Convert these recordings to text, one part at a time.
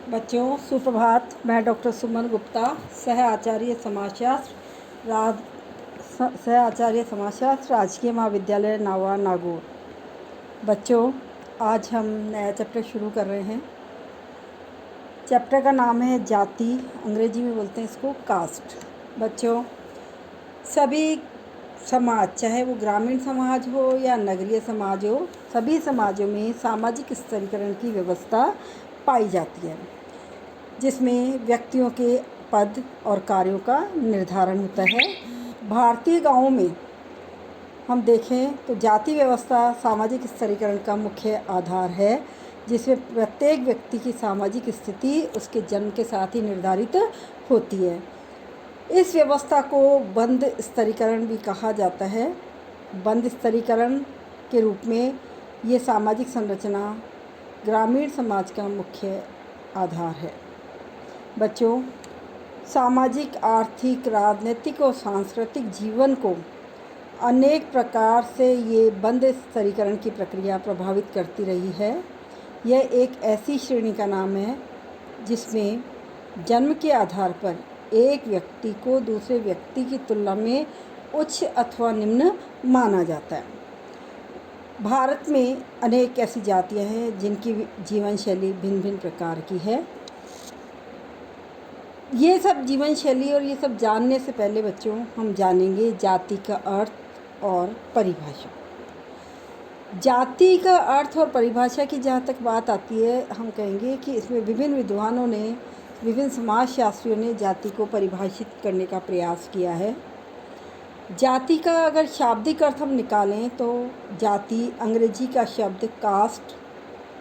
बच्चों सुप्रभात। मैं डॉक्टर सुमन गुप्ता, सह आचार्य समाजशास्त्र, राजकीय महाविद्यालय नावा नागौर। बच्चों, आज हम नया चैप्टर शुरू कर रहे हैं। चैप्टर का नाम है जाति, अंग्रेजी में बोलते हैं इसको कास्ट। बच्चों, सभी समाज, चाहे वो ग्रामीण समाज हो या नगरीय समाज हो, सभी समाजों में सामाजिक स्तरीकरण की व्यवस्था पाई जाती है, जिसमें व्यक्तियों के पद और कार्यों का निर्धारण होता है। भारतीय गांवों में हम देखें तो जाति व्यवस्था सामाजिक स्तरीकरण का मुख्य आधार है, जिसमें प्रत्येक व्यक्ति की सामाजिक स्थिति उसके जन्म के साथ ही निर्धारित होती है। इस व्यवस्था को बंध स्तरीकरण भी कहा जाता है। बंध स्तरीकरण के रूप में ये सामाजिक संरचना ग्रामीण समाज का मुख्य आधार है। बच्चों, सामाजिक, आर्थिक, राजनीतिक और सांस्कृतिक जीवन को अनेक प्रकार से ये बंध स्तरीकरण की प्रक्रिया प्रभावित करती रही है। यह एक ऐसी श्रेणी का नाम है जिसमें जन्म के आधार पर एक व्यक्ति को दूसरे व्यक्ति की तुलना में उच्च अथवा निम्न माना जाता है। भारत में अनेक ऐसी जातियां हैं जिनकी जीवन शैली भिन्न भिन्न प्रकार की है। ये सब जीवन शैली और ये सब जानने से पहले बच्चों, हम जानेंगे जाति का अर्थ और परिभाषा। जाति का अर्थ और परिभाषा की जहाँ तक बात आती है, हम कहेंगे कि इसमें विभिन्न विद्वानों ने, विभिन्न समाजशास्त्रियों ने जाति को परिभाषित करने का प्रयास किया है। जाति का अगर शाब्दिक अर्थ हम निकालें तो जाति अंग्रेजी का शब्द कास्ट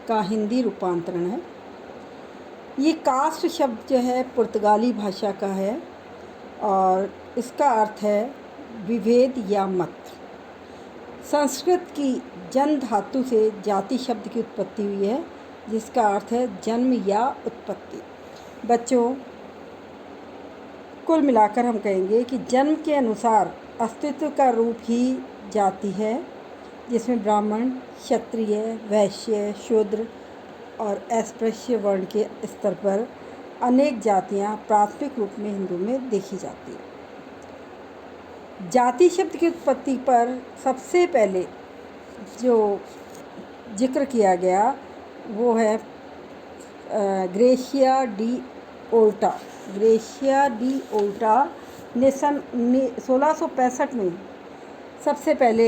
का हिंदी रूपांतरण है। ये कास्ट शब्द जो है पुर्तगाली भाषा का है और इसका अर्थ है विभेद या मत। संस्कृत की जन धातु से जाति शब्द की उत्पत्ति हुई है, जिसका अर्थ है जन्म या उत्पत्ति। बच्चों, कुल मिलाकर हम कहेंगे कि जन्म के अनुसार अस्तित्व का रूप ही जाति है, जिसमें ब्राह्मण, क्षत्रिय, वैश्य, शूद्र और अस्पृश्य वर्ण के स्तर पर अनेक जातियां प्राथमिक रूप में हिंदू में देखी जाती है। जाति शब्द की उत्पत्ति पर सबसे पहले जो जिक्र किया गया वो है ग्रेशिया डी ओल्टा ने सन 1665 में सबसे पहले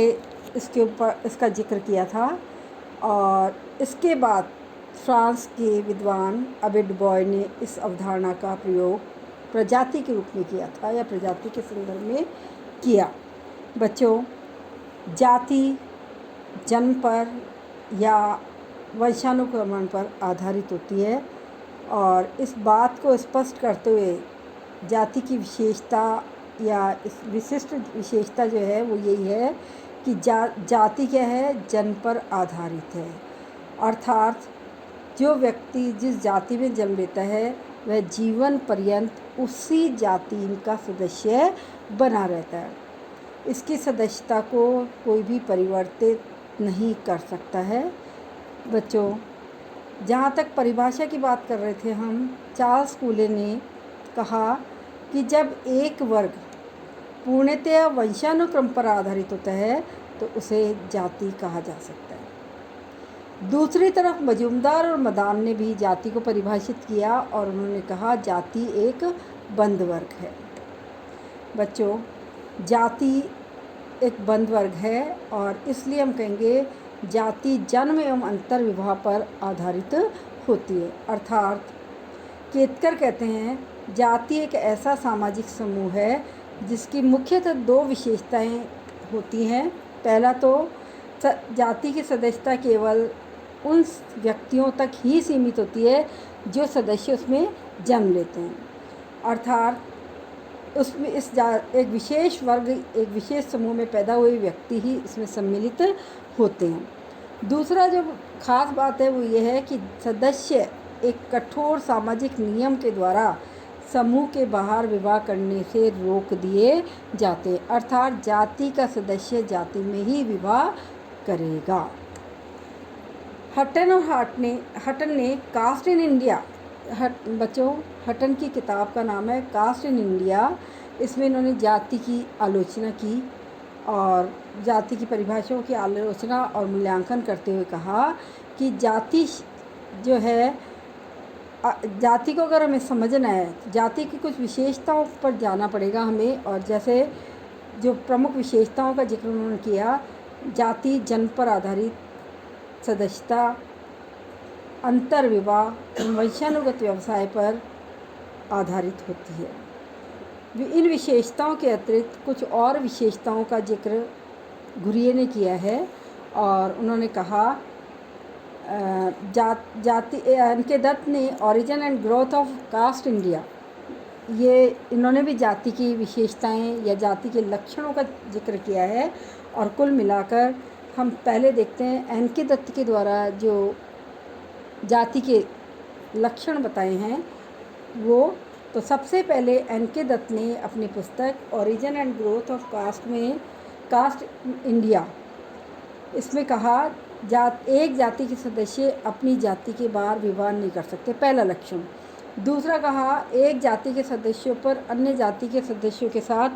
इसका जिक्र किया था और इसके बाद फ्रांस के विद्वान अबे डुबोis ने इस अवधारणा का प्रयोग प्रजाति के रूप में किया था या प्रजाति के संदर्भ में किया। बच्चों, जाति जन्म पर या वंशानुक्रमण पर आधारित होती है और इस बात को स्पष्ट करते हुए जाति की विशेषता या इस विशिष्ट विशेषता जो है वो यही है कि जाति क्या है, जन्म पर आधारित है। अर्थात जो व्यक्ति जिस जाति में जन्म लेता है वह जीवन पर्यंत उसी जाति का सदस्य बना रहता है। इसकी सदस्यता को कोई भी परिवर्तित नहीं कर सकता है। बच्चों, जहाँ तक परिभाषा की बात कर रहे थे हम, चार्ल्स कूले ने कहा कि जब एक वर्ग पूर्णतया वंशानुक्रम पर आधारित होता है तो उसे जाति कहा जा सकता है। दूसरी तरफ मजूमदार और मदान ने भी जाति को परिभाषित किया और उन्होंने कहा जाति एक बंध वर्ग है। बच्चों, जाति एक बंध वर्ग है और इसलिए हम कहेंगे जाति जन्म एवं अंतर विवाह पर आधारित होती है। अर्थात केतकर कहते हैं जाति एक ऐसा सामाजिक समूह है जिसकी मुख्यतः दो विशेषताएं होती हैं। पहला तो जाति की सदस्यता केवल उन व्यक्तियों तक ही सीमित होती है जो सदस्य उसमें जन्म लेते हैं। अर्थात उसमें एक विशेष वर्ग, एक विशेष समूह में पैदा हुए व्यक्ति ही इसमें सम्मिलित होते हैं। दूसरा जो खास बात है वो ये है कि सदस्य एक कठोर सामाजिक नियम के द्वारा समूह के बाहर विवाह करने से रोक दिए जाते हैं। अर्थात जाति का सदस्य जाति में ही विवाह करेगा। हटन ने कास्ट इन इंडिया बच्चों, हटन की किताब का नाम है कास्ट इन इंडिया। इसमें इन्होंने जाति की आलोचना की और जाति की परिभाषाओं की आलोचना और मूल्यांकन करते हुए कहा कि जाति जो है, जाति को अगर हमें समझना है, जाति की कुछ विशेषताओं पर जाना पड़ेगा हमें। और जैसे जो प्रमुख विशेषताओं का जिक्र उन्होंने किया, जाति जन्म पर आधारित सदस्यता, अंतर्विवाह, वंशानुगत व्यवसाय पर आधारित होती है। इन विशेषताओं के अतिरिक्त कुछ और विशेषताओं का जिक्र घुरिये ने किया है और उन्होंने कहा जाति एन.के. दत्त ने origin and growth of caste India, ये इन्होंने भी जाति की विशेषताएं या जाति के लक्षणों का जिक्र किया है। और कुल मिलाकर हम पहले देखते हैं एन.के. दत्त के द्वारा जो जाति के लक्षण बताए हैं वो। तो सबसे पहले एन.के. दत्त ने अपनी पुस्तक origin and growth of caste में कास्ट इंडिया, इसमें कहा एक जाति के सदस्य अपनी जाति के बाहर विवाह नहीं कर सकते, पहला लक्षण। दूसरा कहा एक जाति के सदस्यों पर अन्य जाति के सदस्यों के साथ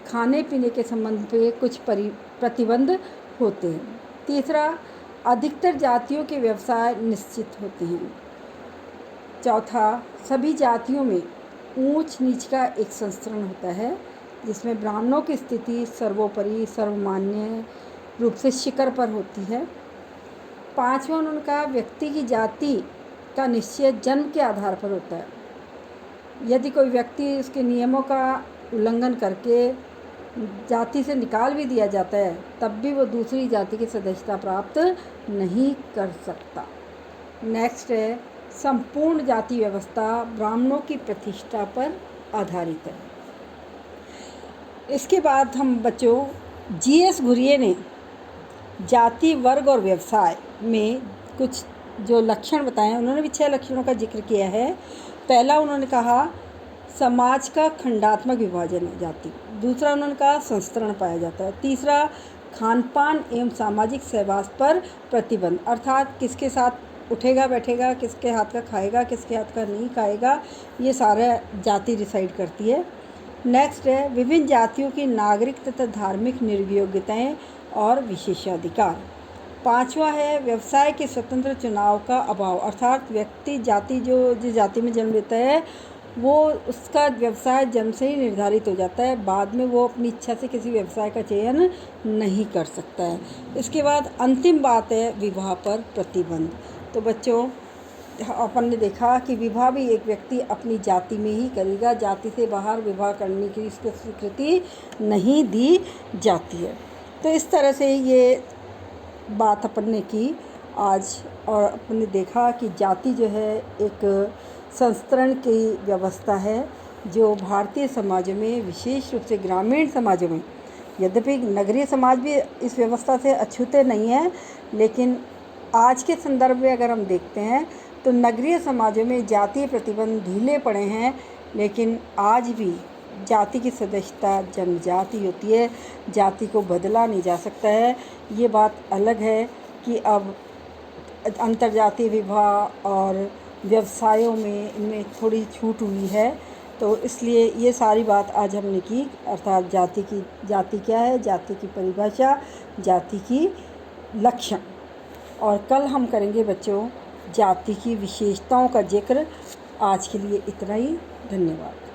खाने पीने के संबंध पे कुछ प्रतिबंध होते हैं। तीसरा, अधिकतर जातियों के व्यवसाय निश्चित होते हैं। चौथा, सभी जातियों में ऊंच नीच का एक संस्करण होता है जिसमें ब्राह्मणों की स्थिति सर्वोपरि सर्वमान्य रूप से शिखर पर होती है। पांचवा, उनका व्यक्ति की जाति का निश्चय जन्म के आधार पर होता है। यदि कोई व्यक्ति उसके नियमों का उल्लंघन करके जाति से निकाल भी दिया जाता है तब भी वो दूसरी जाति की सदस्यता प्राप्त नहीं कर सकता। नेक्स्ट है, संपूर्ण जाति व्यवस्था ब्राह्मणों की प्रतिष्ठा पर आधारित है। इसके बाद हम बच्चों जी.एस. घुरिये ने जाति, वर्ग और व्यवसाय में कुछ जो लक्षण बताए, उन्होंने भी 6 लक्षणों का जिक्र किया है। पहला उन्होंने कहा समाज का खंडात्मक विभाजन है जाति। दूसरा उन्होंने कहा संस्तरण पाया जाता है। तीसरा, खान पान एवं सामाजिक सहवास पर प्रतिबंध, अर्थात किसके साथ उठेगा बैठेगा, किसके हाथ का खाएगा, किसके हाथ का नहीं खाएगा, ये सारा जाति डिसाइड करती है। नेक्स्ट है विभिन्न जातियों की नागरिक तथा धार्मिक निर्वियोग्यताएँ और विशेषाधिकार। पांचवा है व्यवसाय के स्वतंत्र चुनाव का अभाव, अर्थात व्यक्ति जाति जो जिस जाति में जन्म लेता है वो उसका व्यवसाय जन्म से ही निर्धारित हो जाता है, बाद में वो अपनी इच्छा से किसी व्यवसाय का चयन नहीं कर सकता है। इसके बाद अंतिम बात है विवाह पर प्रतिबंध। तो बच्चों, अपन ने देखा कि विवाह भी एक व्यक्ति अपनी जाति में ही करेगा, जाति से बाहर विवाह करने की इसको स्वीकृति नहीं दी जाती है। तो इस तरह से ये बात अपन ने की आज, और अपन ने देखा कि जाति जो है एक संस्तरण की व्यवस्था है जो भारतीय समाजों में, विशेष रूप से ग्रामीण समाजों में, यद्यपि नगरीय समाज भी इस व्यवस्था से अछूते नहीं है, लेकिन आज के संदर्भ में अगर हम देखते हैं तो नगरीय समाजों में जातीय प्रतिबंध ढीले पड़े हैं, लेकिन आज भी जाति की सदस्यता जन्मजाति होती है, जाति को बदला नहीं जा सकता है। ये बात अलग है कि अब अंतर्जातीय विवाह और व्यवसायों में इनमें थोड़ी छूट हुई है, तो इसलिए ये सारी बात आज हमने की, अर्थात जाति क्या है, जाति की परिभाषा, जाति की लक्षण। और कल हम करेंगे बच्चों जाति की विशेषताओं का जिक्र। आज के लिए इतना ही, धन्यवाद।